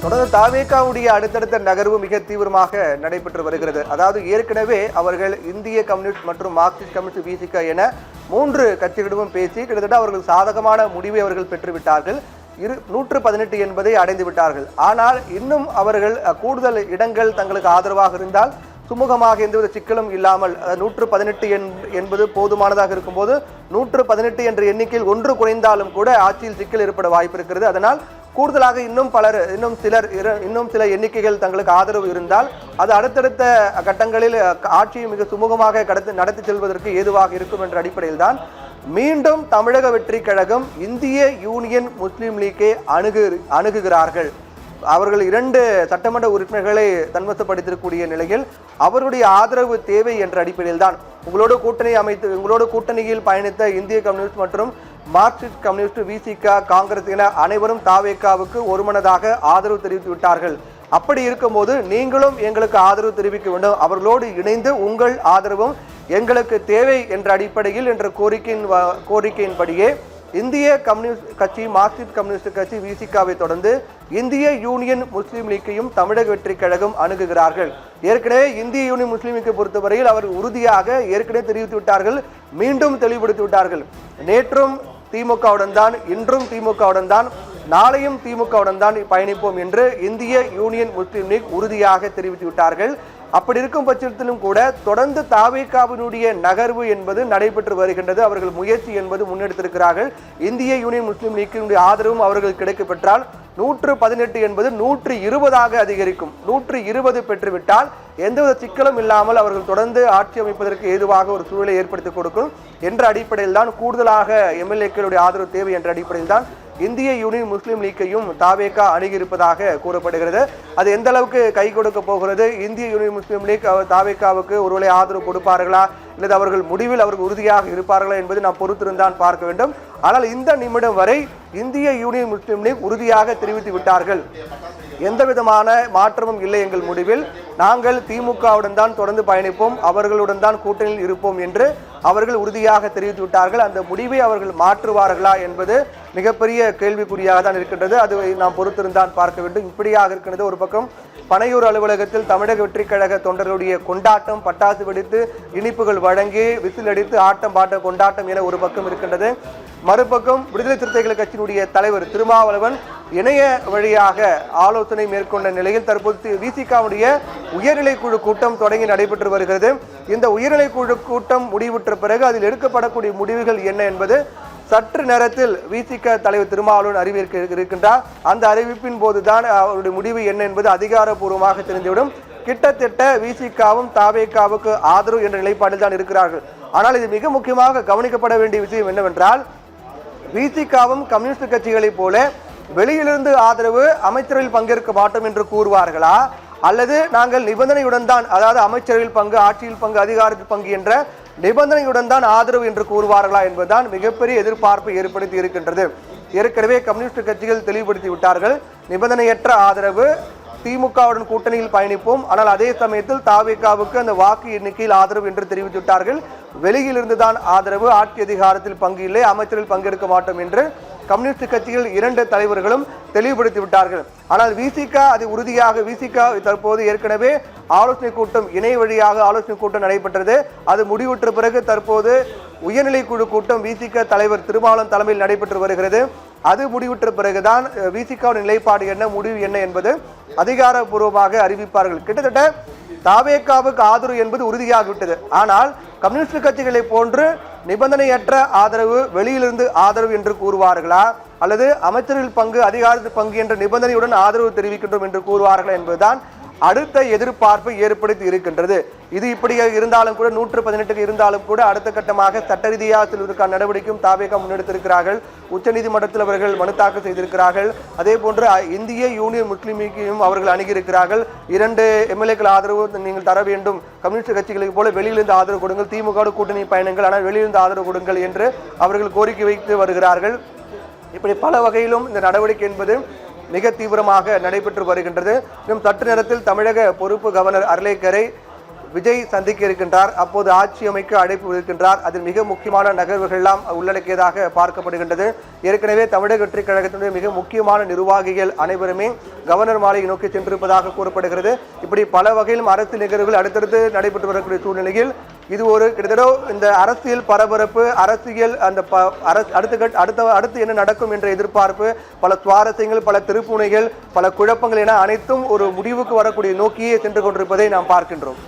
தொடர்ந்து தாவேகாவுடைய அடுத்தடுத்த நகர்வு மிக தீவிரமாக நடைபெற்று வருகிறது. அதாவது ஏற்கனவே அவர்கள் இந்திய கம்யூனிஸ்ட் மற்றும் மார்க்சிஸ்ட் கம்யூனிஸ்ட் விசிக என 3 கட்சிகளிடமும் பேசி கிட்டத்தட்ட அவர்கள் சாதகமான முடிவை அவர்கள் பெற்றுவிட்டார்கள். 118 என்பதை அடைந்து விட்டார்கள். ஆனால் இன்னும் அவர்கள் கூடுதல் இடங்கள் தங்களுக்கு ஆதரவாக இருந்தால் சுமூகமாக எந்தவித சிக்கலும் இல்லாமல் 118 என்பது போதுமானதாக இருக்கும்போது 118 என்ற எண்ணிக்கையில் ஒன்று குறைந்தாலும் கூட ஆட்சியில் சிக்கல் ஏற்பட வாய்ப்பு இருக்கிறது. அதனால் கூடுதலாக இன்னும் சில எண்ணிக்கைகள் தங்களுக்கு ஆதரவு இருந்தால் அது அடுத்தடுத்த கட்டங்களில் ஆட்சியை மிக சுமூகமாக நடத்தி செல்வதற்கு ஏதுவாக இருக்கும் என்ற அடிப்படையில் தான் மீண்டும் தமிழக வெற்றி கழகம் இந்திய யூனியன் முஸ்லீம் லீக்கை அணுகுகிறார்கள். அவர்கள் 2 சட்டமன்ற உறுப்பினர்களை தன்வசப்படுத்திருக்கக்கூடிய நிலையில் அவருடைய ஆதரவு தேவை என்ற அடிப்படையில் தான் உங்களோடு கூட்டணியில் பயணித்த இந்திய கம்யூனிஸ்ட் மற்றும் மார்க்சிஸ்ட் கம்யூனிஸ்ட் விசிக காங்கிரஸ் என அனைவரும் தாவேகாவுக்கு ஒருமனதாக ஆதரவு தெரிவித்து விட்டார்கள். அப்படி இருக்கும்போது நீங்களும் எங்களுக்கு ஆதரவு தெரிவிக்க வேண்டும், அவர்களோடு இணைந்து உங்கள் ஆதரவும் எங்களுக்கு தேவை என்ற அடிப்படையில் என்ற கோரிக்கையின்படியே இந்திய கம்யூனிஸ்ட் கட்சி மார்க்சிஸ்ட் கம்யூனிஸ்ட் கட்சி விசிகாவை தொடர்ந்து இந்திய யூனியன் முஸ்லீம் லீக்கையும் தமிழக வெற்றி கழகம் அணுகுகிறார்கள். ஏற்கனவே இந்திய யூனியன் முஸ்லீம் லீக்கை பொறுத்தவரையில் அவர் உறுதியாக ஏற்கனவே தெரிவித்து விட்டார்கள், மீண்டும் தெளிவுபடுத்தி விட்டார்கள். நேற்றும் திமுகவுடன் தான், இன்றும் திமுகவுடன் தான், நாளையும் திமுகவுடன் தான் பயணிப்போம் என்று இந்திய யூனியன் முஸ்லீம் லீக் உறுதியாக தெரிவித்து விட்டார்கள். அப்படி இருக்கும் பட்சத்திலும் கூட தொடர்ந்து தாவேகாவினுடைய நகர்வு என்பது நடைபெற்று வருகின்றது. அவர்கள் முயற்சி என்பது முன்னெடுத்திருக்கிறார்கள். இந்திய யூனியன் முஸ்லீம் லீக்கினுடைய ஆதரவும் அவர்கள் கிடைக்கப்பெற்றால் 118 என்பது 120 அதிகரிக்கும். 120 பெற்றுவிட்டால் எந்தவித சிக்கலும் இல்லாமல் அவர்கள் தொடர்ந்து ஆட்சி அமைப்பதற்கு ஏதுவாக ஒரு சூழலை ஏற்படுத்தி கொடுக்கும் என்ற அடிப்படையில் தான் கூடுதலாக எம்எல்ஏக்களுடைய ஆதரவு தேவை என்ற அடிப்படையில் தான் இந்திய யூனியன் முஸ்லீம் லீக்கையும் தாவேகா அணுகியிருப்பதாக கூறப்படுகிறது. அது எந்த அளவுக்கு கை கொடுக்க போகிறது? இந்திய யூனியன் முஸ்லீம் லீக் தாவேகாவுக்கு ஒருவேளை ஆதரவு கொடுப்பார்களா அல்லது அவர்கள் முடிவில் அவர்கள் உறுதியாக இருப்பார்களா என்பது நாம் பொறுத்திருந்தான் பார்க்க வேண்டும். ஆனால் இந்த நிமிடம் வரை இந்திய யூனியன் முஸ்லீம் லீக் உறுதியாக தெரிவித்து விட்டார்கள், எந்த விதமான மாற்றமும் இல்லை எங்கள் முடிவில், நாங்கள் திமுகவுடன் தான் தொடர்ந்து பயணிப்போம், அவர்களுடன் தான் கூட்டணியில் இருப்போம் என்று அவர்கள் உறுதியாக தெரிவித்து விட்டார்கள். அந்த முடிவை அவர்கள் மாற்றுவார்களா என்பது மிகப்பெரிய கேள்விக்குறியாக தான் இருக்கின்றது. அது நாம் பொறுத்திருந்தான் பார்க்க வேண்டும். இப்படியாக இருக்கின்றது. ஒரு பக்கம் பனையூர் அலுவலகத்தில் தமிழக வெற்றி கழக தொண்டர்களுடைய கொண்டாட்டம், பட்டாசு வெடித்து இனிப்புகள் வழங்கி விசில் அடித்து ஆட்டம் பாட்ட கொண்டாட்டம் என ஒரு பக்கம் இருக்கின்றது. மறுபக்கம் விடுதலை சிறுத்தைகள் கட்சியினுடைய தலைவர் திருமாவளவன் இணைய வழியாக ஆலோசனை மேற்கொண்ட நிலையில் தற்போது விசிகாவுடைய உயர்நிலை குழு கூட்டம் தொடங்கி நடைபெற்று வருகிறது. இந்த உயர்நிலை குழு கூட்டம் முடிவுற்ற பிறகு அதில் எடுக்கப்படக்கூடிய முடிவுகள் என்ன என்பது சற்று நேரத்தில் விசிக தலைவர் திருமாவளவன் அறிவிக்க இருக்கின்றார். அந்த அறிவிப்பின் போதுதான் அவருடைய முடிவு என்ன என்பது அதிகாரப்பூர்வமாக தெரிந்துவிடும். கிட்டத்தட்ட விசிகாவும் தாவேகாவுக்கு ஆதரவு என்ற நிலைப்பாட்டில் தான் இருக்கிறார்கள். ஆனால் இது மிக முக்கியமாக கவனிக்கப்பட வேண்டிய விஷயம் என்னவென்றால், விசிகாவும் கம்யூனிஸ்ட் கட்சிகளைப் போல வெளியிலிருந்து ஆதரவு அமைச்சரவையில் பங்கேற்க மாட்டோம் என்று கூறுவார்களா, அல்லது நாங்கள் நிபந்தனையுடன் தான், அதாவது அமைச்சரவையில் பங்கு, ஆட்சியில் பங்கு, அதிகாரத்தில் பங்கு என்ற நிபந்தனையுடன் தான் ஆதரவு என்று கூறுவார்களா என்பதுதான் மிகப்பெரிய எதிர்பார்ப்பை ஏற்படுத்தி இருக்கின்றது. ஏற்கனவே கம்யூனிஸ்ட் கட்சிகள் தெளிவுபடுத்தி விட்டார்கள், நிபந்தனையற்ற ஆதரவு, திமுகவுடன் கூட்டணியில் பயணிப்போம், ஆனால் அதே சமயத்தில் தாவேகாவுக்கு அந்த வாக்கு எண்ணிக்கையில் ஆதரவு என்று தெரிவித்து விட்டார்கள். வெளியிலிருந்து தான் ஆதரவு, ஆட்சி அதிகாரத்தில் பங்கு இல்லை, அமைச்சரில் பங்கெடுக்க மாட்டோம் என்று கம்யூனிஸ்ட் கட்சிகள் 2 தலைவர்களும் தெளிவுபடுத்தி விட்டார்கள். ஆனால் விசிக அது உறுதியாக, விசிக தற்போது ஏற்கனவே ஆலோசனை கூட்டம், இணைய வழியாக ஆலோசனை கூட்டம் நடைபெற்றது. அது முடிவுற்ற பிறகு தற்போது உயர்நிலை குழு கூட்டம் விசிக தலைவர் திருமாவளவன் தலைமையில் நடைபெற்று வருகிறது. அது முடிவுற்ற பிறகுதான் விசிகாவின் நிலைப்பாடு என்ன, முடிவு என்ன என்பது அதிகாரப்பூர்வமாக அறிவிப்பார்கள். கிட்டத்தட்ட தாவேகாவுக்கு ஆதரவு என்பது உறுதியாகிவிட்டது. ஆனால் கம்யூனிஸ்ட் கட்சிகளை போன்று நிபந்தனையற்ற ஆதரவு, வெளியிலிருந்து ஆதரவு என்று கூறுவார்களா, அல்லது அமைச்சர்கள் பங்கு, அதிகாரத்தில் பங்கு என்ற நிபந்தனையுடன் ஆதரவு தெரிவிக்கின்றோம் என்று கூறுவார்களா என்பதுதான் அடுத்த எதிர்பார்ப்பை ஏற்படுத்தி இருக்கின்றது. இது இப்படி இருந்தாலும் கூட 118 இருந்தாலும் கூட அடுத்த கட்டமாக சட்ட ரீதியாக செல்வதற்கான நடவடிக்கையும் தாவேகா முன்னெடுத்திருக்கிறார்கள். உச்சநீதிமன்றத்தில் அவர்கள் மனு தாக்கல் செய்திருக்கிறார்கள். அதே போன்று இந்திய யூனியன் முஸ்லீம் லீக்கையும் அவர்கள் அணுகியிருக்கிறார்கள். 2 எம்எல்ஏக்கள் ஆதரவு நீங்கள் தர வேண்டும், கம்யூனிஸ்ட் கட்சிகளுக்கு போல வெளியிலிருந்து ஆதரவு கொடுங்கள், திமுக கூட்டணி பயணங்கள், ஆனால் வெளியிலிருந்து ஆதரவு கொடுங்கள் என்று அவர்கள் கோரிக்கை வைத்து வருகிறார்கள். இப்படி பல வகையிலும் இந்த நடவடிக்கை என்பது மிக தீவிரமாக நடைபெற்று வருகின்றது. இன்னும் சற்று நேரத்தில் தமிழக பொறுப்பு கவர்னர் அர்லேக்கரை விஜய் சந்திக்க இருக்கின்றார். அப்போது ஆட்சி அமைக்க அழைப்பு விடுக்கின்றார். அதில் மிக முக்கியமான நகர்வுகள் எல்லாம் உள்ளடக்கியதாக பார்க்கப்படுகின்றது. ஏற்கனவே தமிழக வெற்றி கழகத்தினுடைய மிக முக்கியமான நிர்வாகிகள் அனைவருமே கவர்னர் மாளிகை நோக்கி சென்றிருப்பதாக கூறப்படுகிறது. இப்படி பல வகையிலும் அரசியல் நிகழ்வுகள் அடுத்தடுத்து நடைபெற்று வரக்கூடிய சூழ்நிலையில் இது ஒரு கிட்டத்தட்ட இந்த அரசியல் பரபரப்பு, அரசியல் அந்த அடுத்து என்ன நடக்கும் என்ற எதிர்பார்ப்பு, பல சுவாரஸ்யங்கள், பல திருப்புனைகள், பல குழப்பங்கள் என அனைத்தும் ஒரு முடிவுக்கு வரக்கூடிய நோக்கியே சென்று கொண்டிருப்பதை நாம் பார்க்கின்றோம்.